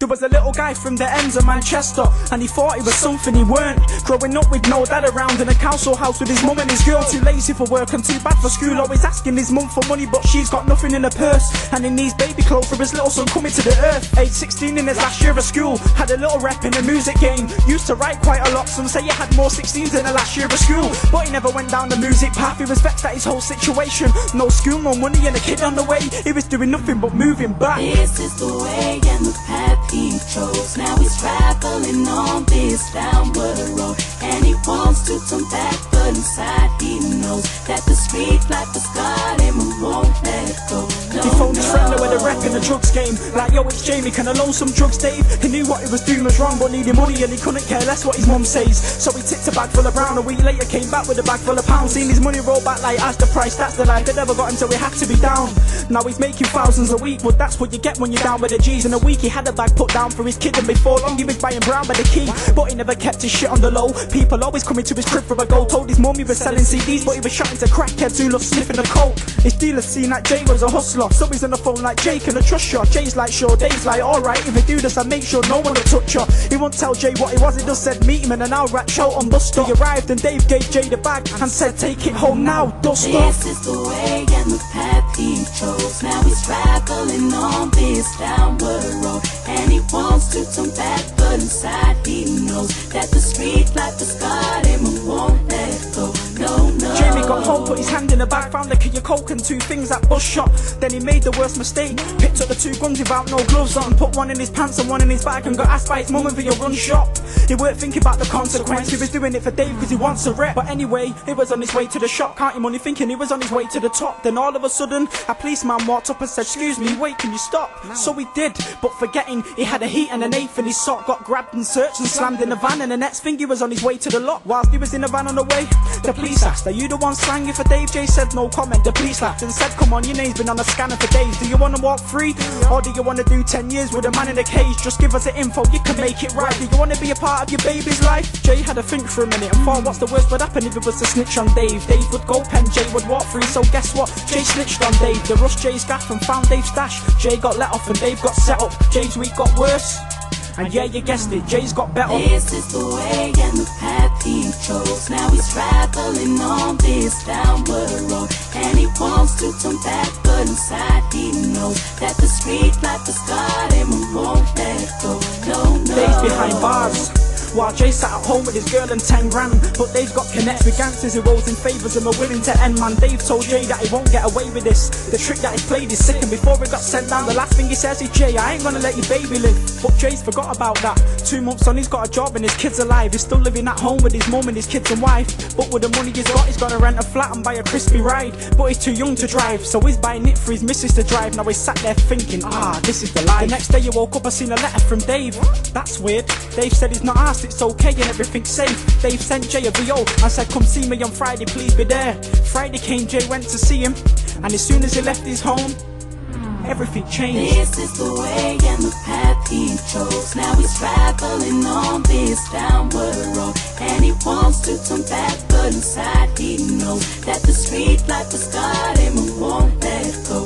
There was a little guy from the ends of Manchester, and he thought he was something he weren't. Growing up with no dad around in a council house with his mum and his girl. Too lazy for work and too bad for school. Always asking his mum for money, but she's got nothing in her purse. And he needs baby clothes for his little son coming to the earth. Age 16 in his last year of school, had a little rep in a music game. Used to write quite a lot, some say he had more 16s in the last year of school. But he never went down the music path, he was vexed at his whole situation. No school, no money and a kid on the way. He was doing nothing but moving back. This is the way and the path he chose. Now he's traveling on this downward road, and he wants to turn back, but inside he knows that the street life has got him and won't let go. He phoned his friend with a rep in the drugs game, like, yo, it's Jamie, can I loan some drugs, Dave? He knew what he was doing was wrong, but needed money and he couldn't care less what his mum says. So he tipped a bag full of brown. A week later came back with a bag full of pounds. Seen his money roll back like, as the price, that's the life. They never got him, so he had to be down. Now he's making thousands a week, but that's what you get when you're down with the G's. In a week he had a bag put down for his kid, and before long he was buying brown by the key. But he never kept his shit on the low. People always coming to his crib for a go. Told his mum he was selling CDs, but he was shouting to crackheads who loved sniffing the coke. His dealer seen that Jay was a hustler, so he's on the phone like, Jay, can I trust you? Jay's like, sure. Dave's like, alright, if you do this I make sure no one will touch you. He won't tell Jay what he was, he just said meet him in an hour at show on Buster. He arrived and Dave gave Jay the bag and said take it home now, dust off. This is the way and the path he chose. Now he's traveling on this downward road, and he wants to turn back, but inside he knows that the street life has got him and won't let go. No, no. Jamie got home, put his hand in the bag, found a key of coke and 2 things at bus shop. Then he made the worst mistake, picked up the 2 guns without no gloves on, put one in his pants and one in his bag, and got asked by his mum if he'll run shop. He weren't thinking about the consequence, he was doing it for Dave because he wants a rep. But anyway, he was on his way to the shop, counting money, thinking he was on his way to the top. Then all of a sudden, a policeman walked up and said, excuse me, wait, can you stop? No. So he did, but forgetting he had a heat and an eighth in his sock, got grabbed and searched and slammed in the van, and the next thing he was on his way to the lot. Whilst he was in the van on the way, the police asked, are you the one slanging for Dave? Jay said no comment. The police laughed and said, come on, your name's been on the scanner for days. Do you want to walk free, or do you want to do 10 years with a man in a cage? Just give us the info, you can make it right. Do you want to be a part of your baby's life? Jay had to think for a minute and thought, what's the worst would happen if it was to snitch on Dave? Dave would go pen, Jay would walk free, so guess what? Jay snitched on Dave. They rushed Jay's gaff and found Dave's stash. Jay got let off and Dave got set up. Jay's week got worse, and yeah, you guessed it, Jay's got better. This is the way and the path he chose. Now he's traveling on this downward road, and he wants to turn back, but inside he knows that the street life has got him and won't let go. No, no. Dave's behind bars, while Jay sat at home with his girl and 10 grand. But Dave's got connects with gangsters who owes him favours and are willing to end, man. Dave told Jay that he won't get away with this. The trick that he's played is sick, and before he got sent down, the last thing he says is, Jay, I ain't gonna let your baby live. But Jay's forgot about that. 2 months on, he's got a job and his kid's alive. He's still living at home with his mum and his kids and wife. But with the money he's gotta rent a flat and buy a crispy ride. But he's too young to drive, so he's buying it for his missus to drive. Now he's sat there thinking, this is the life. The next day he woke up, I seen a letter from Dave. That's weird. Dave said he's not asked, it's okay and everything's safe. Dave sent Jay a VO and said, come see me on Friday, please be there. Friday came, Jay went to see him, and as soon as he left his home, everything changed. This is the way and the path he chose. Now he's traveling on this downward road, and he wants to turn back, but inside he knows that the street life has got him and won't let go.